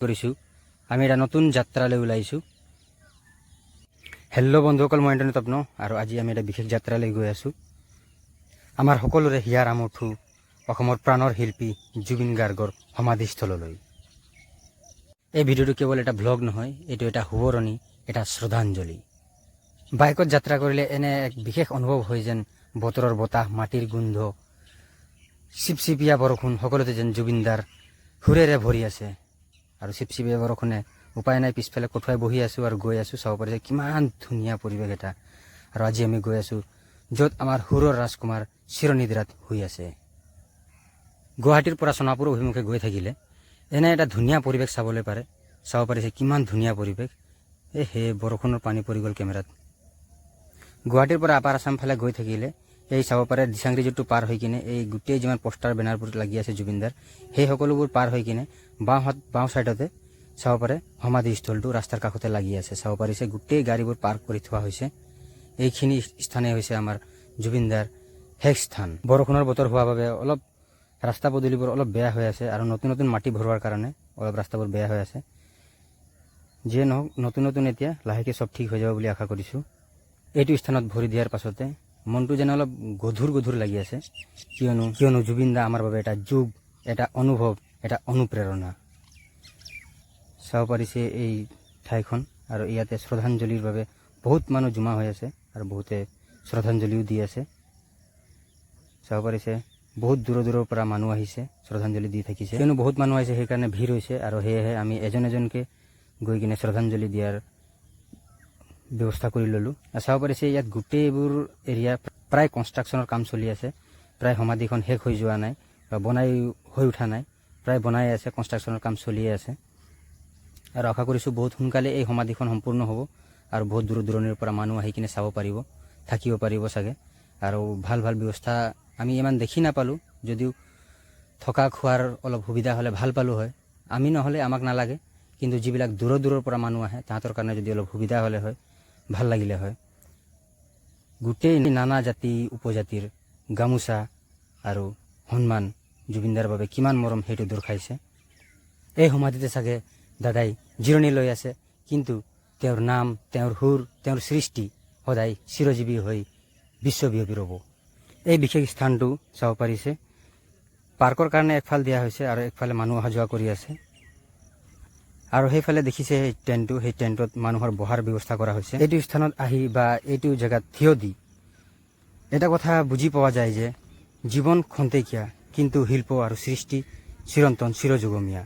কৰিছোঁ আমি এটা নতুন যাত্ৰালৈ ওলাইছোঁ। হেল্ল' বন্ধুসকল, মই ইণ্টাৰনেট তপন আৰু আজি আমি এটা বিশেষ যাত্ৰালৈ গৈ আছোঁ। আমাৰ সকলোৰে হিয়াৰ আমঠু অসমৰ প্ৰাণৰ শিল্পী জুবিন গাৰ্গৰ সমাধিস্থললৈ। এই ভিডিঅ'টো কেৱল এটা ভ্লগ নহয়, এইটো এটা সোঁৱৰণি, এটা শ্ৰদ্ধাঞ্জলি। বাইকত যাত্ৰা কৰিলে এনে এক বিশেষ অনুভৱ হয় যেন বতৰৰ বতাহ, মাটিৰ গোন্ধ, চিপচিপিয়া বৰষুণ সকলোতে যেন জুবিনদাৰ সুৰেৰে ভৰি আছে। আৰু চিপচিপিয়া বৰষুণে উপায় নাই, পিছফালে কঠুৱাই বহি আছোঁ আৰু গৈ আছোঁ। চাব পাৰিছে কিমান ধুনীয়া পৰিৱেশ এটা। আৰু আজি আমি গৈ আছোঁ য'ত আমাৰ সুৰৰ ৰাজকুমাৰ চিৰনিদ্ৰাত শুই আছে। গুৱাহাটীৰ পৰা সোণাপুৰ অভিমুখে গৈ থাকিলে এনে এটা ধুনীয়া পৰিৱেশ চাবলৈ পাৰে। চাব পাৰিছে কিমান ধুনীয়া পৰিৱেশ। হে বৰষুণৰ পানী পৰি গ'ল কেমেৰাত। গুৱাহাটীৰ পৰা আপাৰ আছাম ফালে গৈ থাকিলে এই চাব পাৰে দিচাংৰি যোনটো পাৰ হৈ কিনে এই গোটেই যিমান পোষ্টাৰ বেনাৰবোৰ লাগি আছে জুবিনদাৰ, সেই সকলোবোৰ পাৰ হৈ কিনে বাওঁ ছাইডতে চাব পাৰে সমাধিস্থলটো ৰাস্তাৰ কাষতে লাগি আছে। চাব পাৰিছে গোটেই গাড়ীবোৰ পাৰ্ক কৰি থোৱা হৈছে। এইখিনি স্থানেই হৈছে আমাৰ জুবিনদাৰ শেষ স্থান। বৰষুণৰ বতৰ হোৱাৰ বাবে অলপ ৰাস্তা পদূলিবোৰ অলপ বেয়া হৈ আছে আৰু নতুন নতুন মাটি ভৰোৱাৰ কাৰণে অলপ ৰাস্তাবোৰ বেয়া হৈ আছে। যিয়ে নহওক, নতুন নতুন এতিয়া লাহেকৈ চব ঠিক হৈ যাব বুলি আশা কৰিছোঁ। এইটো স্থানত ভৰি দিয়াৰ পাছতে মনটো যেন অলপ গধুৰ লাগি আছে, কিয়নো জুবিনদা আমাৰ বাবে এটা যুগ, এটা অনুভৱ, এটা অনুপ্ৰেৰণা। চাব পাৰিছে এই ঠাইখন আৰু ইয়াতে শ্ৰদ্ধাঞ্জলিৰ বাবে বহুত মানুহ জমা হৈ আছে আৰু বহুতে শ্ৰদ্ধাঞ্জলিও দি আছে। চাব পাৰিছে বহুত দূৰৰ পৰা মানুহ আহিছে, শ্ৰদ্ধাঞ্জলি দি থাকিছে। কিয়নো বহুত মানুহ আহিছে সেইকাৰণে ভিৰ হৈছে আৰু সেয়েহে আমি এজন এজনকৈ গৈ কিনে শ্ৰদ্ধাঞ্জলি দিয়াৰ ব্যৱস্থা কৰি ল'লোঁ। চাব পাৰিছে ইয়াত গোটেইবোৰ এৰিয়া প্ৰায় কনষ্ট্ৰাকশ্যনৰ কাম চলি আছে। প্ৰায় সমাধিখন শেষ হৈ যোৱা নাই বা বনাই হৈ উঠা নাই, প্ৰায় বনাই আছে, কনষ্ট্ৰাকশ্যনৰ কাম চলিয়ে আছে। আৰু আশা কৰিছোঁ বহুত সোনকালে এই সমাধিখন সম্পূৰ্ণ হ'ব আৰু বহুত দূৰণিৰ পৰা মানুহ আহি কিনে চাব পাৰিব, থাকিব পাৰিব চাগে। আৰু ভাল ব্যৱস্থা আমি ইমান দেখি নাপালোঁ, যদিও থকা খোৱাৰ অলপ সুবিধা হ'লে ভাল পালোঁ হয়। আমি নহ'লে আমাক নালাগে, কিন্তু যিবিলাক দূৰৰ পৰা মানুহ আহে তাহাঁতৰ কাৰণে যদি অলপ সুবিধা হ'লে হয় ভাল লাগিলে হয়। গোটেই নানা জাতি উপজাতিৰ গামোচা আৰু সন্মান জুবিনদাৰ বাবে কিমান মৰম সেইটো দৰ্শাইছে। এই সমাধিতে চাগে দাদাই জিৰণি লৈ আছে, কিন্তু তেওঁৰ নাম, তেওঁৰ সুৰ, তেওঁৰ সৃষ্টি সদায় চিৰজীৱী হৈ বিশ্বব্যাপী ৰ'ব। এই বিশেষ স্থানটো চাব পাৰিছে পাৰ্কৰ কাৰণে একফাল দিয়া হৈছে আৰু একফালে মানুহ অহা যোৱা কৰি আছে। আৰু সেইফালে দেখিছে সেই টেণ্টত মানুহৰ বহাৰ ব্যৱস্থা কৰা হৈছে। এইটো স্থানত আহি বা এইটো জেগাত থিয় দি এটা কথা বুজি পোৱা যায় যে জীৱন খন্তেকীয়া, কিন্তু শিল্প আৰু সৃষ্টি চিৰন্তন, চিৰযুগমীয়া।